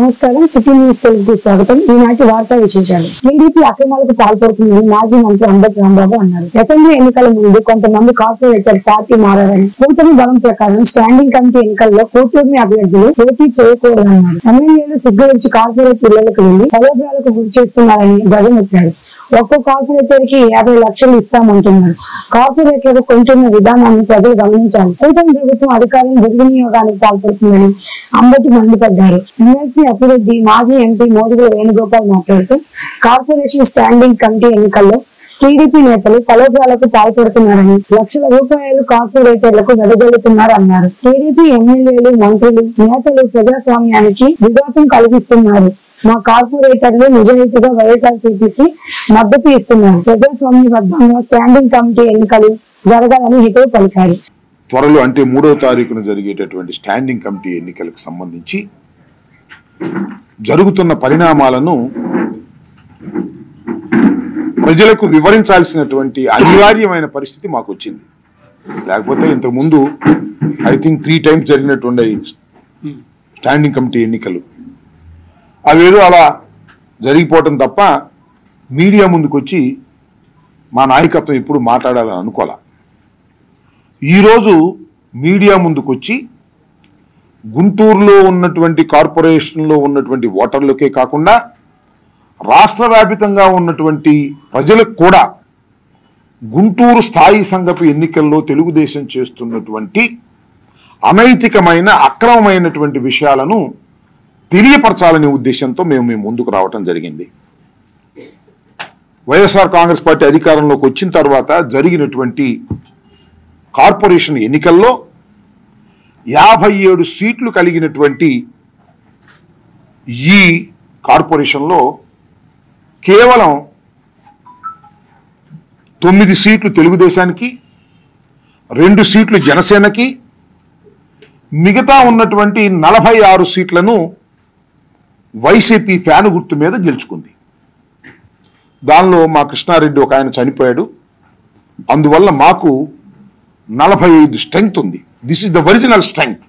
నమస్కారం. City news తెలుగుకి స్వాగతం. ఈనాటి వార్తా విశేషాలు. టీడీపీ అక్రమాలకు పాల్పడుతుందని మాజీ మంత్రి అంబటి రాంబాబు అన్నారు. అసెంబ్లీ ఎన్నికల ముందు కొంతమంది కార్పొరేటర్ పార్టీ మారారని, కూటమి బలం ప్రకారం స్టాండింగ్ కమిటీ ఎన్నికల్లో కూటమి అభ్యర్థులు పోటీ చేయకూడదన్నారు. ఎమ్మెల్యేలు సిగ్గురించి కార్పొరేట్ పిల్లలకు వెళ్లి ప్రలోభాలకు గురి చేస్తున్నారని ధ్వజమెత్తారు. ఒక్కో కార్పొరేటర్ కి 50 లక్షలు ఇస్తామంటున్నారు. కార్పొరేట్లకు కొంటున్న విధానాన్ని ప్రజలు గమనించాలి. కూటమి ప్రభుత్వం అధికారం దుర్వినియోగానికి పాల్పడుతుందని అంబటి మండిపడ్డారు. ఎమ్మెల్సీ అభివృద్ధి మాజీ ఎంపీ మోదుగుల వేణుగోపాల్ మాట్లాడుతూ కార్పొరేషన్ స్టాండింగ్ కమిటీ ఎన్నికల్లో టీడీపీ నేతలు ప్రలోభాలకు పాల్పడుతున్నారని, లక్షల రూపాయలు కార్పొరేటర్లకు వెదజల్లుతున్నారు అన్నారు. టీడీపీ ఎమ్మెల్యేలు, మంత్రులు, నేతలు ప్రజాస్వామ్యానికి విఘాతం కలిగిస్తున్నారు. మా కార్పొరేటర్లు నిజాయితీగా వైఎస్ఆర్సీపీకి మద్దతు ఇస్తున్నారు. ప్రజాస్వామ్యబద్ధంగా స్టాండింగ్ కమిటీ ఎన్నికలు జరగాలని హితవు పలికారు. త్వరలో అంటే 3వ తారీఖున జరిగేటటువంటి స్టాండింగ్ కమిటీ ఎన్నికలకు సంబంధించి జరుగుతున్న పరిణామాలను ప్రజలకు వివరించాల్సినటువంటి అనివార్యమైన పరిస్థితి మాకు వచ్చింది. లేకపోతే ఇంతకుముందు ఐ థింక్ 3 times జరిగినటువంటి స్టాండింగ్ కమిటీ ఎన్నికలు అవేదో అలా జరిగిపోవటం తప్ప మీడియా ముందుకు వచ్చి మా నాయకత్వం ఎప్పుడు మాట్లాడాలని అనుకోలే. ఈరోజు మీడియా ముందుకు వచ్చి గుంటూరులో ఉన్నటువంటి కార్పొరేషన్లో ఉన్నటువంటి ఓటర్లకే కాకుండా రాష్ట్ర వ్యాపితంగా ఉన్నటువంటి ప్రజలకు కూడా గుంటూరు స్థాయి సంఘపు ఎన్నికల్లో తెలుగుదేశం చేస్తున్నటువంటి అనైతికమైన అక్రమమైనటువంటి విషయాలను తెలియపరచాలనే ఉద్దేశంతో మేము ముందుకు రావటం జరిగింది. వైఎస్ఆర్ కాంగ్రెస్ పార్టీ అధికారంలోకి వచ్చిన తర్వాత జరిగినటువంటి కార్పొరేషన్ ఎన్నికల్లో 57 సీట్లు కలిగినటువంటి ఈ కార్పొరేషన్లో కేవలం 9 సీట్లు తెలుగుదేశానికి, 2 సీట్లు జనసేనకి, మిగతా ఉన్నటువంటి 46 సీట్లను వైసీపీ ఫ్యాను గుర్తు మీద గెలుచుకుంది. దానిలో మా కృష్ణారెడ్డి ఒక ఆయన చనిపోయాడు. అందువల్ల మాకు 45 స్ట్రెంగ్త్ ఉంది. This is the original strength.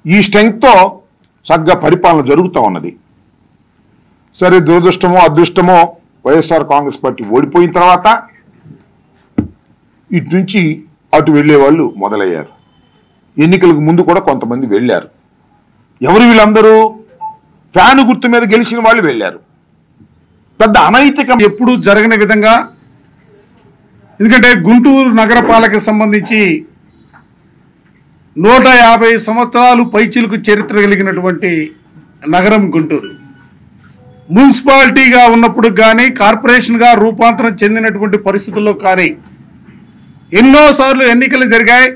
ఈ స్ట్రెంగ్త్తో చక్కగా పరిపాలన జరుగుతూ ఉన్నది. సరే, దురదృష్టమో అదృష్టమో వైఎస్ఆర్ కాంగ్రెస్ పార్టీ ఓడిపోయిన తర్వాత ఇటు నుంచి అటు వెళ్ళే వాళ్ళు మొదలయ్యారు. ఎన్నికలకు ముందు కూడా కొంతమంది వెళ్ళారు. ఎవరు వీళ్ళందరూ? ఫ్యాను గుర్తు మీద గెలిచిన వాళ్ళు వెళ్ళారు. పెద్ద అనైతికం ఎప్పుడు జరగని విధంగా, ఎందుకంటే గుంటూరు నగరపాలక సంబంధించి 150 సంవత్సరాలు పైచిలుకు చరిత్ర కలిగినటువంటి నగరం గుంటూరు. మున్సిపాలిటీగా ఉన్నప్పుడు కానీ, కార్పొరేషన్గా రూపాంతరం చెందినటువంటి పరిస్థితుల్లో కానీ ఎన్నోసార్లు ఎన్నికలు జరిగాయి.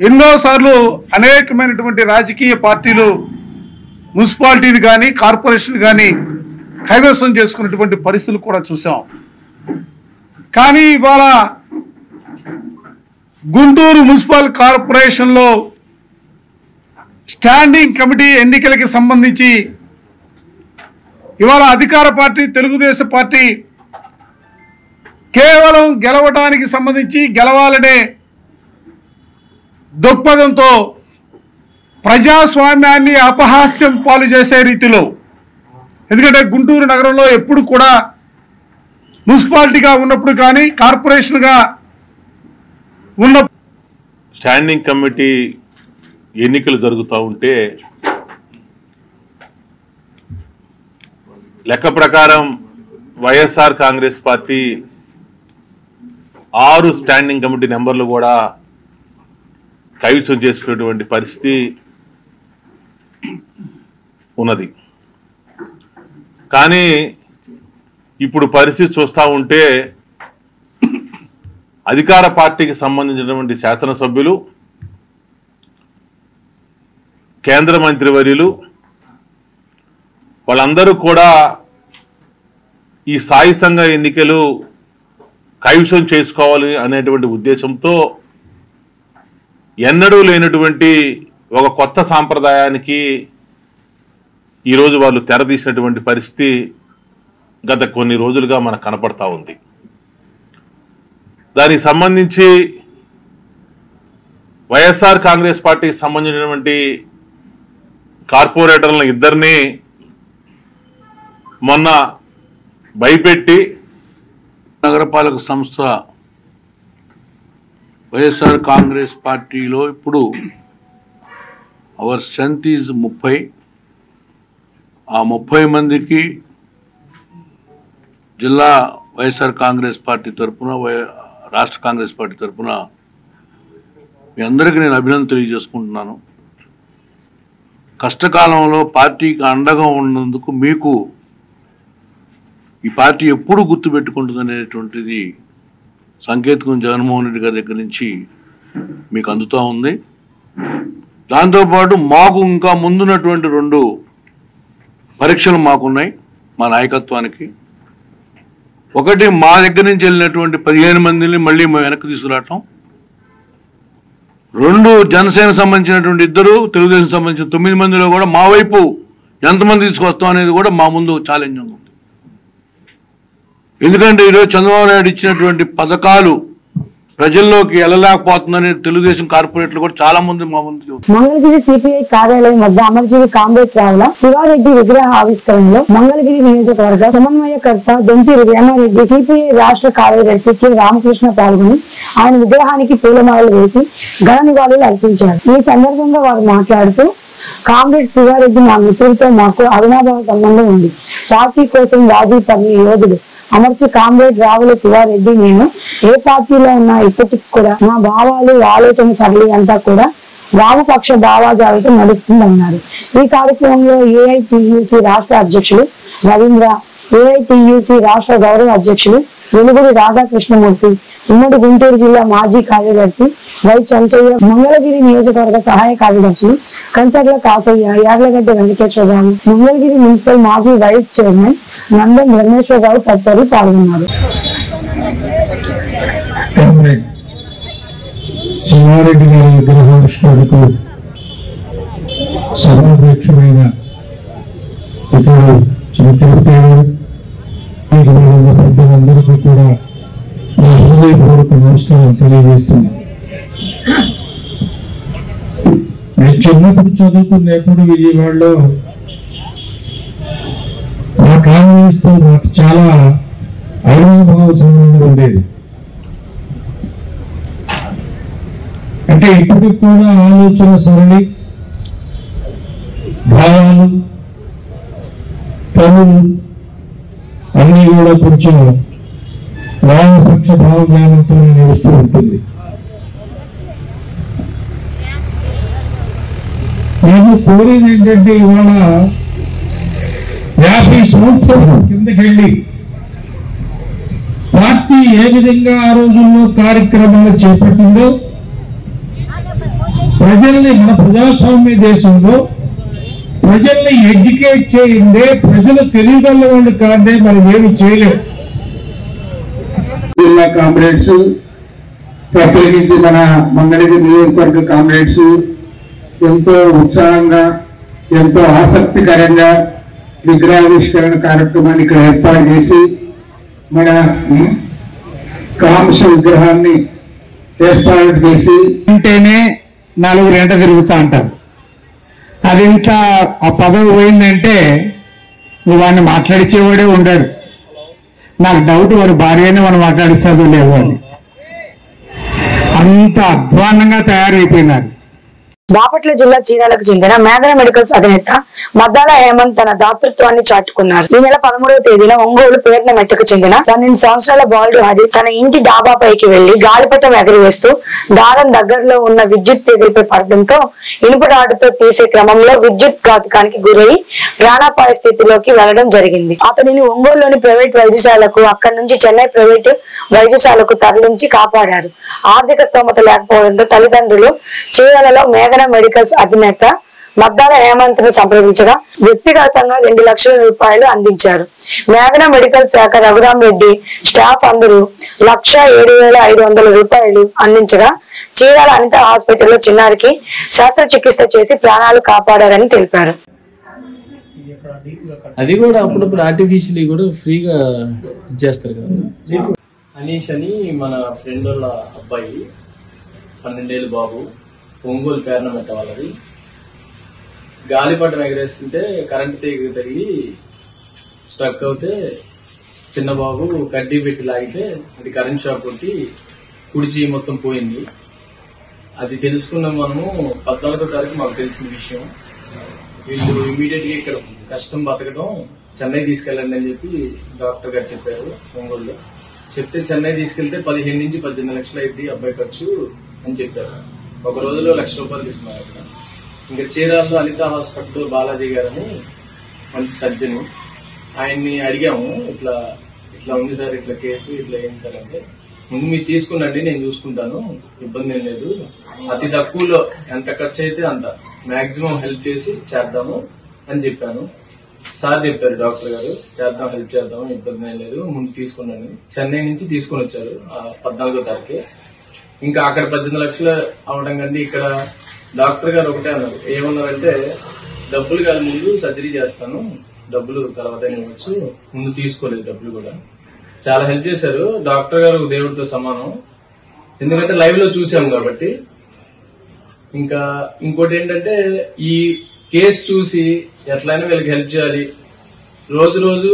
ఎన్నోసార్లు అనేకమైనటువంటి రాజకీయ పార్టీలు మున్సిపాలిటీని కానీ కార్పొరేషన్ కానీ కైవసం చేసుకున్నటువంటి పరిస్థితులు కూడా చూసాం. కానీ ఇవాళ గుంటూరు మున్సిపల్ కార్పొరేషన్లో స్టాండింగ్ కమిటీ ఎన్నికలకి సంబంధించి ఇవాళ అధికార పార్టీ తెలుగుదేశం పార్టీ కేవలం గెలవడానికి సంబంధించి గెలవాలనే దృక్పథంతో ప్రజాస్వామ్యాన్ని అపహాస్యం పాలు చేసే రీతిలో, ఎందుకంటే గుంటూరు నగరంలో ఎప్పుడు కూడా మున్సిపాలిటీగా ఉన్నప్పుడు కానీ కార్పొరేషన్గా ఉన్న స్టాండింగ్ కమిటీ ఎన్నికలు జరుగుతూ ఉంటే లెక్క ప్రకారం YSR Congress party 6 standing committee నెంబర్లు కూడా కైవసం చేసుకునేటువంటి పరిస్థితి ఉన్నది. కానీ ఇప్పుడు పరిస్థితి చూస్తూ ఉంటే అధికార పార్టీకి సంబంధించినటువంటి శాసనసభ్యులు, కేంద్ర మంత్రివర్యులు వాళ్ళందరూ కూడా ఈ స్థాయి సంఘ ఎన్నికలు కైవసం చేసుకోవాలి అనేటువంటి ఉద్దేశంతో ఎన్నడూ లేనటువంటి ఒక కొత్త సాంప్రదాయానికి ఈరోజు వాళ్ళు తెరదీసినటువంటి పరిస్థితి గత కొన్ని రోజులుగా మనకు కనపడతా ఉంది. దానికి సంబంధించి వైఎస్ఆర్ కాంగ్రెస్ పార్టీకి సంబంధించినటువంటి కార్పొరేటర్లను ఇద్దరిని మొన్న భయపెట్టి నగరపాలక సంస్థ వైఎస్ఆర్ కాంగ్రెస్ పార్టీలో ఇప్పుడు అవర్ స్ట్రెంత్ ఈజ్ 30. ఆ 30 మందికి జిల్లా వైఎస్ఆర్ కాంగ్రెస్ పార్టీ తరఫున రాష్ట్ర కాంగ్రెస్ పార్టీ తరఫున మీ అందరికీ నేను అభినందన తెలియజేసుకుంటున్నాను. కష్టకాలంలో పార్టీకి అండగా ఉన్నందుకు మీకు ఈ పార్టీ ఎప్పుడు గుర్తుపెట్టుకుంటుంది అనేటువంటిది సంకేతం జగన్మోహన్ రెడ్డి గారి దగ్గర నుంచి మీకు అందుతూ ఉంది. దాంతోపాటు మాకు ఇంకా ముందున్నటువంటి 2 పరీక్షలు మాకున్నాయి మా నాయకత్వానికి. ఒకటి, మా దగ్గర నుంచి వెళ్ళినటువంటి 15 మందిని మళ్ళీ మేము వెనక్కి తీసుకురావటం. 2, జనసేన సంబంధించినటువంటి 2, తెలుగుదేశం సంబంధించిన 9 మందిలో కూడా మా వైపు ఎంతమంది తీసుకొస్తాం అనేది కూడా మా ముందు ఛాలెంజ్ ఉంది. ఎందుకంటే ఈరోజు చంద్రబాబు నాయుడు ఇచ్చినటువంటి పథకాలు ప్రజల్లోకి వెళ్ళలేకపోతుందని తెలుగుదేశం కార్పొరేట్లు కూడా చాలా మంది మా ముందు చెబుతున్నారు. మంగళగిరి సిపిఐ కార్యాలయం వద్ద అమర్జీవి కామ్రేడ్ రావుల శివారెడ్డి విగ్రహ ఆవిష్కరణలో మంగళగిరి నియోజకవర్గ సమన్వయకర్త దొంతి రామారెడ్డి, సిపిఐ రాష్ట్ర కార్యదర్శి కె రామకృష్ణ పాల్గొని ఆయన విగ్రహానికి పూలమాలలు వేసి ఘన నివాళులు అర్పించారు. ఈ సందర్భంగా వారు మాట్లాడుతూ, కామ్రేడ్ శివారెడ్డి మా మిత్రులతో మాకు అవినాభావ సంబంధం ఉంది. పార్టీ కోసం రాజీ పడిన యోధుడు అమర్చి కామ్రేడ్ రావుల శివారెడ్డి. నేను ఏ పార్టీలో ఉన్నా ఇప్పటికి కూడా మా భావాలు, ఆలోచన సరళి అంతా కూడా వామపక్ష భావాజాలతో నడుస్తుందన్నారు. ఈ కార్యక్రమంలో ఏఐటియుసి రాష్ట్ర అధ్యక్షులు రవీంద్ర, ఏఐటియుసి రాష్ట్ర గౌరవ అధ్యక్షులు వెలుగుడి రాధాకృష్ణమూర్తి, ఉమ్మడి గుంటూరు జిల్లా మాజీ కార్యదర్శి వై చంచయ్య, మంగళగిరి నియోజకవర్గ సహాయ కార్యదర్శులు కంచర్ల కాసయ్య, యార్లగడ్డ వెంకటేశ్వరరావు, మంగళగిరి మున్సిపల్ మాజీ వైస్ చైర్మన్ నందం బ్రహ్మేశ్వరరావు తదితరులు పాల్గొన్నారు. శివారెడ్డి గారి విగ్రహావిష్కరణకు సర్వాధ్యక్షుడైన ఇప్పుడు తిరుపతి గారు, పెద్దలందరికీ కూడా నా హృదయపూర్వక నమస్కారం తెలియజేస్తున్నాను. నేను చిన్నప్పుడు చదువుకున్నప్పుడు విజయవాడలో నా కాంగ్రెస్తో నాకు చాలా అవినాభావ సంబంధం ఉండేది. అంటే ఇప్పటికి కూడా ఆలోచన సరళి, భావాలు, పనులు అన్నీ కూడా కొంచెం వామపక్ష భావజ్ఞానంతో నడుస్తూ ఉంటుంది. నేను కోరేది ఏంటంటే, ఇవాళ 50 సంవత్సరాల కిందకెళ్ళి పార్టీ ఏ విధంగా ఆ రోజుల్లో కార్యక్రమాలు చేపట్టిందో, ప్రజల్ని, మన ప్రజాస్వామ్య దేశంలో ప్రజల్ని ఎడ్యుకేట్ చేయండి, ప్రజలు తెలియగల వాళ్ళు కాదే మనం ఏమి చేయలేము. జిల్లా కామ్రేడ్స్, ప్రత్యేకించి మన మంగళగిరి నియోజకవర్గ కామ్రేడ్స్ ఎంతో ఉత్సాహంగా, ఎంతో ఆసక్తికరంగా విగ్రహావిష్కరణ కార్యక్రమాన్ని ఇక్కడ ఏర్పాటు చేసి మన కాంస విగ్రహాన్ని ఏర్పాటు చేసి అంటేనే 4 గంట తిరుగుతా అంటారు. అది ఇంకా ఆ పదవి పోయిందంటే వాడిని మాట్లాడించేవాడే ఉండడు. నాకు డౌట్ వాడు భార్యనే వాడు మాట్లాడిస్తాదో లేదో అని. అంత అధ్వాన్నంగా తయారైపోయినారు. బాపట్ల జిల్లా చీరాలకు చెందిన మేఘన మెడికల్స్ అధినేత మద్దాల హేమంత్ తన దాతృత్వాన్ని చాటుకున్నారు. ఈ నెల 13వ తేదీన ఒంగోలు పేర్న మెట్టకు చెందిన 12 సంవత్సరాల బాలుడు హరీష్ తన ఇంటి డాబాపైకి వెళ్లి గాలిపటం ఎగరవేస్తూ దారం దగ్గరలో ఉన్న విద్యుత్ తీగలపై పడడంతో ఇనుప రాడుతో తీసే క్రమంలో విద్యుత్ ఘాతకానికి గురై ప్రాణాపాయ స్థితిలోకి వెళ్లడం జరిగింది. అతనిని ఒంగోలులోని ప్రైవేట్ వైద్యశాలకు, అక్కడి నుంచి చెన్నై ప్రైవేట్ వైద్యశాలకు తరలించి కాపాడారు. ఆర్థిక స్తోమత లేకపోవడంతో తల్లిదండ్రులు చీరాలలో మేఘన మెడికల్స్ అధినేత మద్దాల హేమంత్ ను సంప్రదించగా వ్యక్తిగతంగా 2 లక్షల రూపాయలు అందించారు. మేఘన మెడికల్ శాఖ రఘురామ్ రెడ్డి స్టాఫ్ అందరూ 1,07,500 రూపాయలు అందించగా చీరాల అనిత హాస్పిటల్లో చిన్నారికి శస్త్రచికిత్స చేసి ప్రాణాలు కాపాడారని తెలిపారు. అది కూడా అప్పుడప్పుడు ఆర్టిఫిషియల్లీ కూడా ఫ్రీగా ఇచ్చేస్తారు కదా. అనీష్ అని మన ఫ్రెండ్ వాళ్ళ అబ్బాయి, 12 ఏళ్ళ బాబు, ఒంగోలు పేర్న మెట్ట వాళ్ళది. గాలిపటం ఎగరేస్తుంటే కరెంట్ తీగ తగిలి స్ట్రక్ అవుతే చిన్న బాబు కడ్డీ పెట్టి లాగితే అది కరెంట్ షాక్ కొట్టి కుడిచి మొత్తం పోయింది. అది తెలుసుకున్నాం మనము 14వ తారీఖు మాకు తెలిసిన విషయం. వీళ్ళు ఇమీడియట్ గా ఇక్కడ కష్టం బతకడం చెన్నై తీసుకెళ్ళండి అని చెప్పి డాక్టర్ గారు చెప్పారు ఒంగోలులో. చెప్తే చెన్నై తీసుకెళ్తే 15 నుంచి 18 లక్షలు అయింది అబ్బాయి ఖర్చు అని చెప్పారు. ఒక రోజులో 1 లక్ష రూపాయలు తీసుకున్నారు అక్కడ. ఇంకా చీరాల్లో అనితా హాస్పిటల్ బాలాజీ గారని మంచి సర్జన్, ఆయన్ని అడిగాము ఇట్లా ఇట్లా ఉంది సార్, ఇట్లా కేసు ఇట్లా ఏంటి సార్ అంటే, ముందు మీరు తీసుకునండి నేను చూసుకుంటాను, ఇబ్బంది ఏం లేదు, అతి తక్కువలో ఎంత ఖర్చు అయితే అంత మాక్సిమం హెల్ప్ చేసి చేద్దాము అని చెప్పాను. సార్ చెప్పారు డాక్టర్ గారు, చేద్దాం హెల్ప్ చేద్దాం, ఇబ్బంది ఏం లేదు, ముందు తీసుకున్నాను. చెన్నై నుంచి తీసుకుని వచ్చారు 14వ తారీఖు. ఇంకా అక్కడ 18 లక్షలు అవడం కంటే ఇక్కడ డాక్టర్ గారు ఒకటే అన్నారు, ఏమన్నారంటే డబ్బులు కాదు ముందు సర్జరీ చేస్తాను, డబ్బులు తర్వాత ఇవ్వచ్చు, ముందు తీసుకోలేదు డబ్బులు కూడా. చాలా హెల్ప్ చేశారు డాక్టర్ గారు, దేవుడితో సమానం. ఎందుకంటే లైవ్ లో చూసాం కాబట్టి. ఇంకా ఇంకోటి ఏంటంటే ఈ కేసు చూసి ఎట్లయినా వీళ్ళకి హెల్ప్ చేయాలి. రోజు రోజు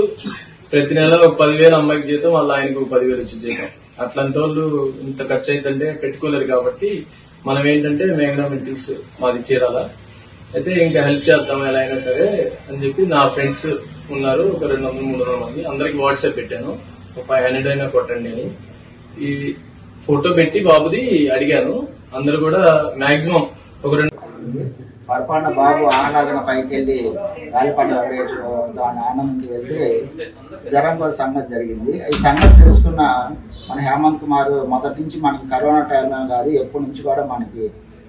ప్రతి నెల ఒక 10,000 అమ్మాయికి జీతం, మళ్ళీ ఆయనకు 10,000 వచ్చి జీతం. అట్లాంటి వాళ్ళు ఇంత ఖర్చు అయిద్దంటే పెట్టుకోలేరు. కాబట్టి మనం ఏంటంటే మ్యాగ్నామెంటిక్స్ మాది చీరాల అయితే ఇంకా హెల్ప్ చేద్దాం ఎలా అయినా సరే అని చెప్పి నా ఫ్రెండ్స్ ఉన్నారు ఒక 200-300 మంది, అందరికి వాట్సాప్ పెట్టాను, ఒక 500 అయినా కొట్టండి అని. ఈ ఫోటో పెట్టి బాబుది అడిగాను. అందరు కూడా మాక్సిమం ఒక 2 పొరపాటున బాబు ఆహ్లాదన పైకి వెళ్ళి గాలిపట దాని ఆనందంకి వెళ్తే జ్వరం కూడా సంగతి జరిగింది. ఈ సంగతి తెలుసుకున్న మన హేమంత్ కుమార్ మొదటి నుంచి మనకి కరోనా టైంలో కాదు ఎప్పటి నుంచి కూడా మనకి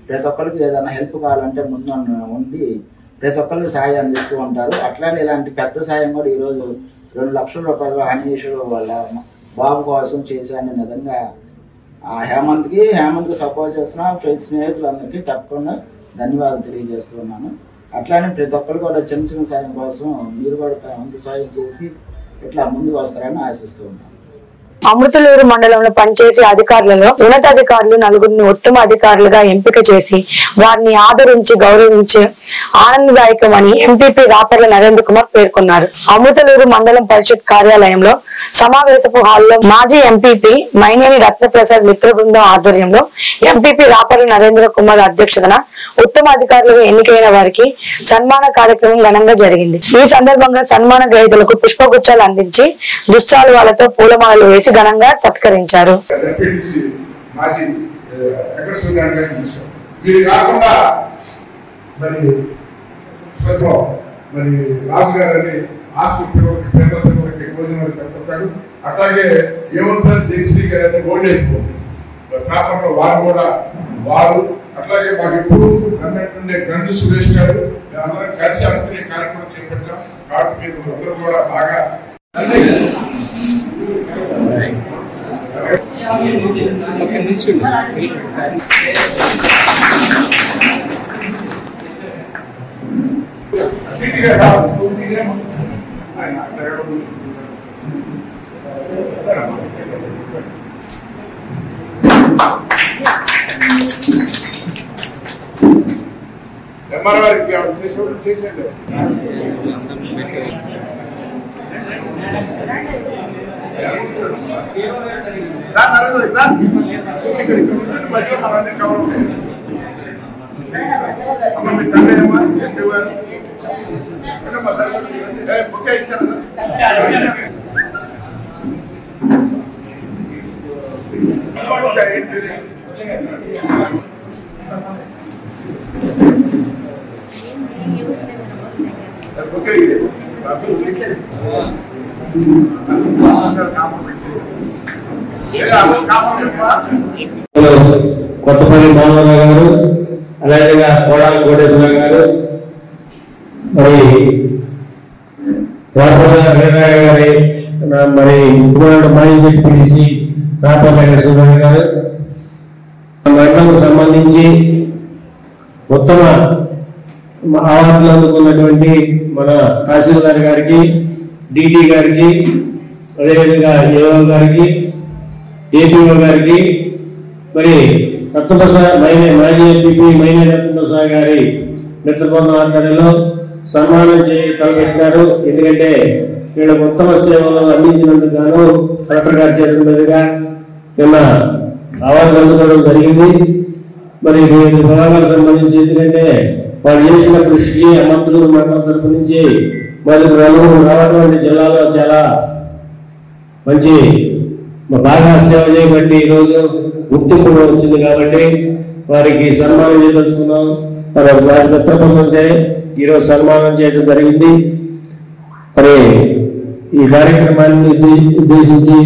ప్రతి ఒక్కరికి ఏదైనా హెల్ప్ కావాలంటే ముందు ఉండి ప్రతి ఒక్కరికి సాయం అందిస్తూ ఉంటారు. అట్లానే ఇలాంటి పెద్ద సాయం కూడా ఈరోజు 2 లక్షల రూపాయలు హనీష్ వాళ్ళ బాబు కోసం చేశాను. నిజంగా హేమంత్కి సపోర్ట్ చేస్తున్న ఫ్రెండ్స్ స్నేహితులందరికీ తప్పకుండా ధన్యవాదాలు తెలియజేస్తున్నాను. అట్లానే ప్రతి ఒక్కరు కూడా చిన్న చిన్న సాయం కోసం మీరు కూడా ముందు సాయం చేసి ఇట్లా ముందుకు వస్తారని ఆశిస్తూ ఉన్నాను. అమృతలూరు మండలంలో పనిచేసే అధికారులలో ఉన్నతాధికారులు 4గురిని ఉత్తమ అధికారులుగా ఎంపిక చేసి వారిని ఆదరించి గౌరవించి ఆనందదాయకమని ఎంపీపీ రాపర్ల నరేంద్ర కుమార్ పేర్కొన్నారు. అమృతలూరు మండలం పరిషత్ కార్యాలయంలో సమావేశపు హాల్లో మాజీ ఎంపీపీ మైనేని రత్నప్రసాద్ మిత్ర బృందం ఆధ్వర్యంలో ఎంపీపీ రాపర్ల నరేంద్ర కుమార్ అధ్యక్షతన ఉత్తమ అధికారులుగా ఎన్నికైన వారికి సన్మాన కార్యక్రమం ఘనంగా జరిగింది. ఈ సందర్భంగా సన్మాన గ్రహీతలకు పుష్పగుచ్చాలు అందించి దుశ్శాలువాలతో పూలమాలలు వేసి ఘనంగా సత్కరించారు. అట్లాగే ఏమంటారు జయశ్రీ గారు ఓడేసుకో కాకుండా వారు కూడా వారు అట్లాగే మాకు ఎప్పుడు అన్నట్టుండే గండు సురేష్ గారు అందరం కలిసి అనుకునే కార్యక్రమం చేపట్టాం. కాబట్టి మీరు అందరూ కూడా బాగా ఎంఆర్ వారికి చేసేయండి. అమ్మ మీ తండ్రి అమ్మా ఎందు గారు బుక్ ఇచ్చారు. కొత్తపల్లి మోహన్ గారు, అలాగే కోడాలి కోటేశ్వర గారు, మరి గారి మరి మాజీ జడ్పీటీసీ రాపర్ల వెంకటేశ్వర గారు, మండలంకు సంబంధించి ఉత్తమ అవార్డులు అందుకున్నటువంటి మన తహసీల్దార్ గారికి, డిటి గారికి, అదేవిధంగా ఏఓ గారికి, ఏపీఓ గారికి, మరి రత్నప్రసాద్ మాజీ ఎంపీపీ మైనే రత్నప్రసాద్ గారి మిత్ర బృందం ఆధ్వర్యంలో సన్మానం తలపెట్టినారు. ఎందుకంటే వీళ్ళకు ఉత్తమ సేవలు అందించినందుకు గాను కలెక్టర్ గారి చేతుల మీదుగా నిన్న అవార్డు అందుకోవడం జరిగింది. మరి విభాగాలకు సంబంధించి ఎందుకంటే వాళ్ళు చేసిన కృషికి అనంతపురం మండలం తరపు నుంచి మరి రావటువంటి జిల్లాలో చాలా మంచి బాగా సేవ చేయబట్టి ఈరోజు గుర్తింపు వచ్చింది కాబట్టి వారికి సన్మానం చేయదలుచుకున్నాం. వారి మిత్రబృందం ఈరోజు సన్మానం చేయడం జరిగింది. మరి ఈ కార్యక్రమాన్ని ఉద్దేశించి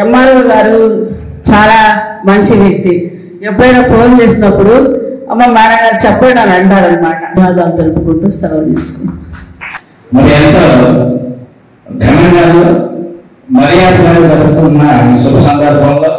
ఎంఆర్ఓ గారు చాలా మంచి వ్యక్తి. ఎప్పుడైనా ఫోన్ చేసినప్పుడు అమ్మ మేడం గారు చెప్పండి అని అంటారనమాట. ధన్యవాదాలు తెలుపుకుంటూ సెలవు తీసుకున్నాం. మరి ఎంతో ఘనంగా మర్యాదగా జరుగుతున్న శుభ సందర్భంలో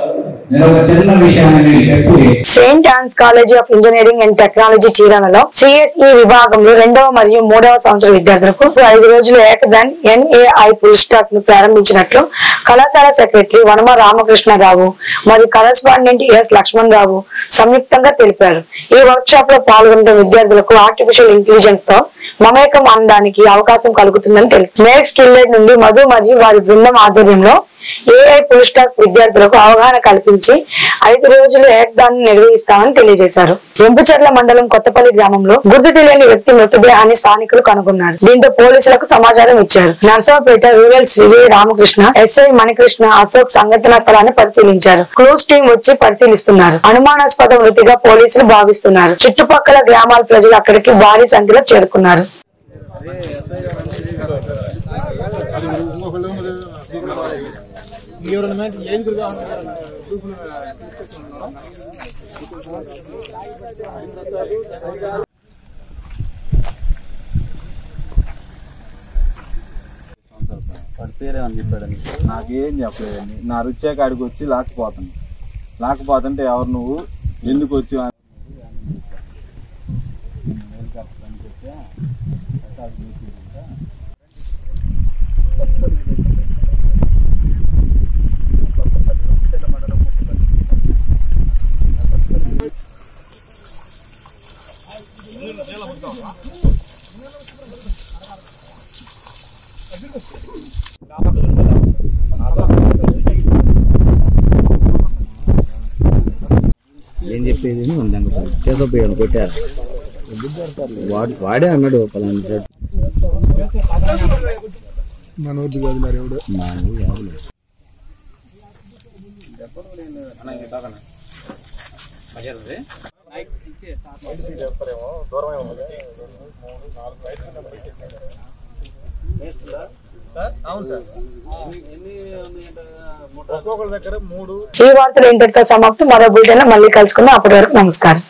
నేను ఒక చిన్న విషయాన్ని చెప్పి Saint Ann's college of engineering and technology చీరాలలో సిఎస్ఈ విభాగంలో 2వ మరియు 3వ సంవత్సర విద్యార్థులకు 5 రోజులు ఏకదాన్ NAI ఫుల్ స్టాక్ ను ప్రారంభించినట్లు కళాశాల సెక్రటరీ వనమ రామకృష్ణరావు మరియు కరెస్పాండెంట్ ఎస్ లక్ష్మణ్ రావు సంయుక్తంగా తెలిపారు. ఈ వర్క్ షాప్ లో పాల్గొన్న విద్యార్థులకు ఆర్టిఫిషియల్ ఇంటెలిజెన్స్ తో మమేకం అనడానికి అవకాశం కలుగుతుందని తెలిపారు. మేక్ స్కిల్లెడ్ నుండి మధు మరియు వారి బృందం ఆధ్వర్యంలో AI ఫుల్ స్టాక్ విద్యార్థులకు అవగాహన కల్పించి 5 రోజులు ఏకదాన్ని నిర్వహిస్తామని తెలియజేశారు. వెంపుచర్ల మండలం కొత్తపల్లి గ్రామంలో గుర్తు తెలియని వ్యక్తి మృతదేహాన్ని స్థానికులు కనుగొన్నారు. దీంతో పోలీసులకు సమాచారం ఇచ్చారు. నర్సరావుపేట రూరల్ శ్రీ రామకృష్ణ, SI మణికృష్ణ, అశోక్ సంఘటనా స్థలాన్ని పరిశీలించారు. క్రూజ్ టీం వచ్చి పరిశీలిస్తున్నారు. అనుమానాస్పద మృతిగా పోలీసులు భావిస్తున్నారు. చుట్టుపక్కల గ్రామాల ప్రజలు అక్కడికి భారీ సంఖ్యలో చేరుకున్నారు. వాడి పేరేమని చెప్పాడని నాకేం చెప్పలేదండి. నా రుచే కాడికి వచ్చి లాకపోతుంటే ఎవరు నువ్వు ఎందుకు వచ్చి ఏం చెప్పేది చేసపోయాను కొట్టారు వాడే అన్నాడు పలానా మనోజ్ కాదు మరి ఎవడు ఈ వార్తలు ఇంతటితో సమాప్తం. మరో బులెటిన్ లో మళ్ళీ కలుసుకుందాం. అప్పటి వరకు నమస్కారం.